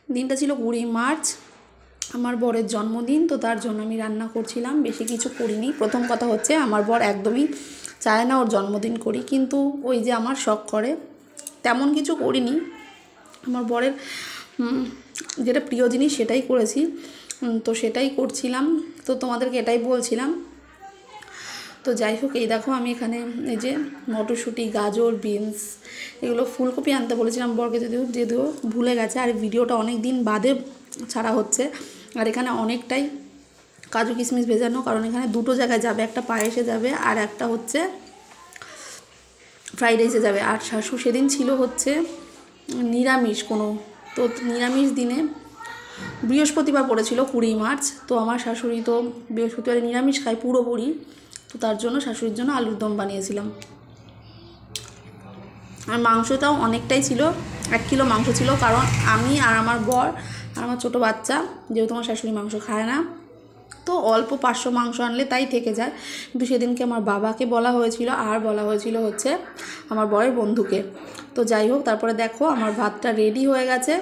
দিনটা ছিল 20 মার্চ, আমার বরের জন্মদিন। তো তার জন্য আমি রান্না করছিলাম, বেশি কিছু করিনি। প্রথম কথা হচ্ছে আমার বর একদমই চায় না ওর জন্মদিন করি, কিন্তু ওই যে আমার শখ করে, তেমন কিছু করিনি। আমার বরের যেটা প্রিয় জিনিস সেটাই করেছি, তো সেটাই করছিলাম। তো তোমাদেরকে এটাই বলছিলাম। তো যাই হোক, এই দেখো আমি এখানে এই যে মটরশুঁটি, গাজর, বিনস, এগুলো ফুলকপি আনতে বলেছিলাম বরকে, যদিও ভুলে গেছে। আর ভিডিওটা অনেক দিন বাদে ছাড়া হচ্ছে। আর এখানে অনেকটাই কাজু কিশমিশ ভেজানো, কারণ এখানে দুটো জায়গায় যাবে, একটা পায়েসে যাবে আর একটা হচ্ছে ফ্রাইড রাইসে যাবে। আর শাশু সেদিন ছিল হচ্ছে নিরামিষ কোনো, তো নিরামিষ দিনে বৃহস্পতিবার পড়েছিল 20 মার্চ। তো আমার শাশুড়ি তো বৃহস্পতিবারে নিরামিষ খায় পুরোপুরি, তো তার জন্য শাশুড়ির জন্য আলুর দম বানিয়েছিলাম। আর মাংসটাও অনেকটাই ছিল, 1 কিলো মাংস ছিল, কারণ আমি আর আমার বর আর আমার ছোটো বাচ্চা, যেহেতু আমার শাশুড়ি মাংস খায় না, তো অল্প 500 মাংস আনলে তাই থেকে যায়। কিন্তু সেদিনকে আমার বাবাকে বলা হয়েছিল, আর বলা হয়েছিল হচ্ছে আমার বরের বন্ধুকে। তো যাই হোক, তারপরে দেখো আমার ভাতটা রেডি হয়ে গেছে।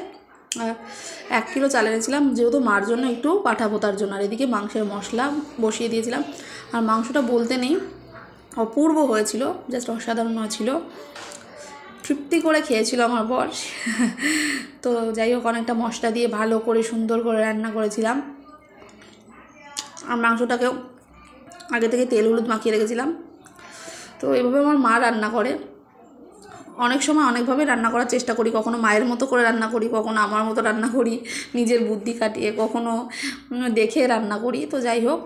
1 কিলো চাল এনেছিলাম, যেহেতু মার জন্য একটু পাঠাবো তার জন্য। আর এদিকে মাংসের মশলা বসিয়ে দিয়েছিলাম। আর মাংসটা বলতে নেই, অপূর্ব হয়েছিল, জাস্ট অসাধারণ হয়েছিল, তৃপ্তি করে খেয়েছিল আমার বর। তো যাই হোক, অনেকটা মশলা দিয়ে ভালো করে সুন্দর করে রান্না করেছিলাম। আর মাংসটাকেও আগে থেকে তেল হলুদ মাখিয়ে রেখেছিলাম। তো এভাবে আমার মা রান্না করে। অনেক সময় অনেকভাবে রান্না করার চেষ্টা করি, কখনো মায়ের মতো করে রান্না করি, কখনো আমার মতো রান্না করি, নিজের বুদ্ধি কাটিয়ে, কখনো দেখে রান্না করি। তো যাই হোক,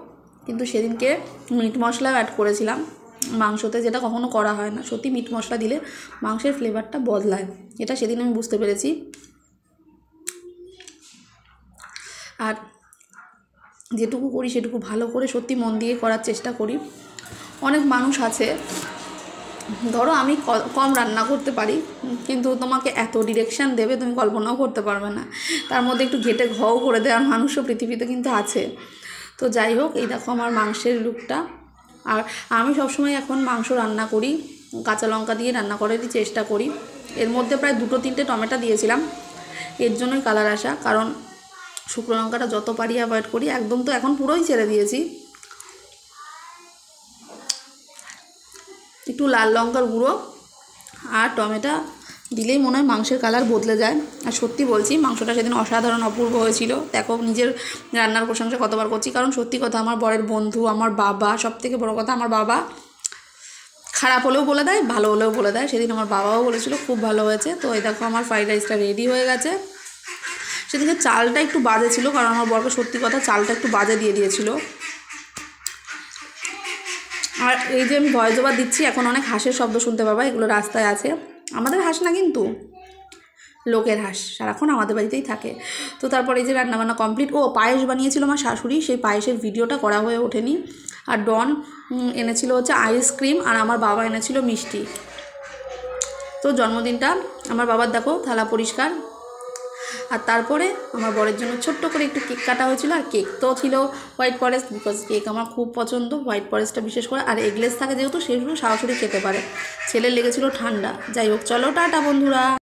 কিন্তু সেদিনকে মিট মশলা অ্যাড করেছিলাম মাংসতে, যেটা কখনো করা হয় না। সত্যি মিট মশলা দিলে মাংসের ফ্লেভারটা বদলায়, এটা সেদিন আমি বুঝতে পেরেছি। আর যেটুকু করি সেটুকু ভালো করে সত্যি মন দিয়ে করার চেষ্টা করি। অনেক মানুষ আছে, ধরো আমি কম রান্না করতে পারি, কিন্তু তোমাকে এত ডিরেকশান দেবে তুমি কল্পনাও করতে পারবে না। তার মধ্যে একটু ঘেটে ঘও করে দেওয়ার মানুষও পৃথিবীতে কিন্তু আছে। তো যাই হোক, এই দেখো আমার মাংসের লুকটা। আর আমি সবসময় এখন মাংস রান্না করি কাঁচা লঙ্কা দিয়ে রান্না করারই চেষ্টা করি। এর মধ্যে প্রায় 2-3টে টমেটো দিয়েছিলাম, এর জন্যই কালার আসা, কারণ শুকনো লঙ্কাটা যত পারি অ্যাভয়েড করি। একদম তো এখন পুরোই ছেড়ে দিয়েছি। একটু লাল লঙ্কার গুঁড়ো আর টমেটো দিলেই মনে হয় মাংসের কালার বদলে যায়। আর সত্যি বলছি, মাংসটা সেদিন অসাধারণ অপূর্ব হয়েছিল। দেখো, নিজের রান্নার প্রশংসা কতবার করছি, কারণ সত্যি কথা, আমার বরের বন্ধু, আমার বাবা, সবথেকে বড় কথা আমার বাবা খারাপ হলেও বলে দেয়, ভালো হলেও বলে দেয়। সেদিন আমার বাবাও বলেছিল খুব ভালো হয়েছে। তো এই দেখো আমার ফ্রাইড রাইসটা রেডি হয়ে গেছে। সেদিকে চালটা একটু বাজে ছিল, কারণ আমার বরকে সত্যি কথা চালটা একটু বাজে দিয়ে দিয়েছিল। আর এই যে আমি ভয়েস ওভার দিচ্ছি, এখন অনেক হাঁসের শব্দ শুনতে পাবা, এগুলো রাস্তায় আছে। আমাদের হাঁস না কিন্তু, লোকের হাঁস, সারাক্ষণ আমাদের বাড়িতেই থাকে। তো তারপরে এই যে রান্নাবান্না কমপ্লিট। ও পায়েস বানিয়েছিল আমার শাশুড়ি, সেই পায়েসের ভিডিওটা করা হয়ে ওঠেনি। আর ডন এনেছিল হচ্ছে আইসক্রিম, আর আমার বাবা এনেছিল মিষ্টি। তো জন্মদিনটা আমার বাবার দেখো থালা পরিষ্কার। আর তারপরে আমার বরের জন্য ছোট্ট করে একটু কেক কাটা হয়েছিল। আর কেক তো ছিল হোয়াইট ফরেস্ট, বিকজ কেক আমার খুব পছন্দ, হোয়াইট ফরেস্টটা বিশেষ করে। আর এগলেস থাকে যেহেতু, সেগুলো সরাসরি খেতে পারে। ছেলের লেগেছিল ঠান্ডা। যাই হোক, চলো টাটা বন্ধুরা।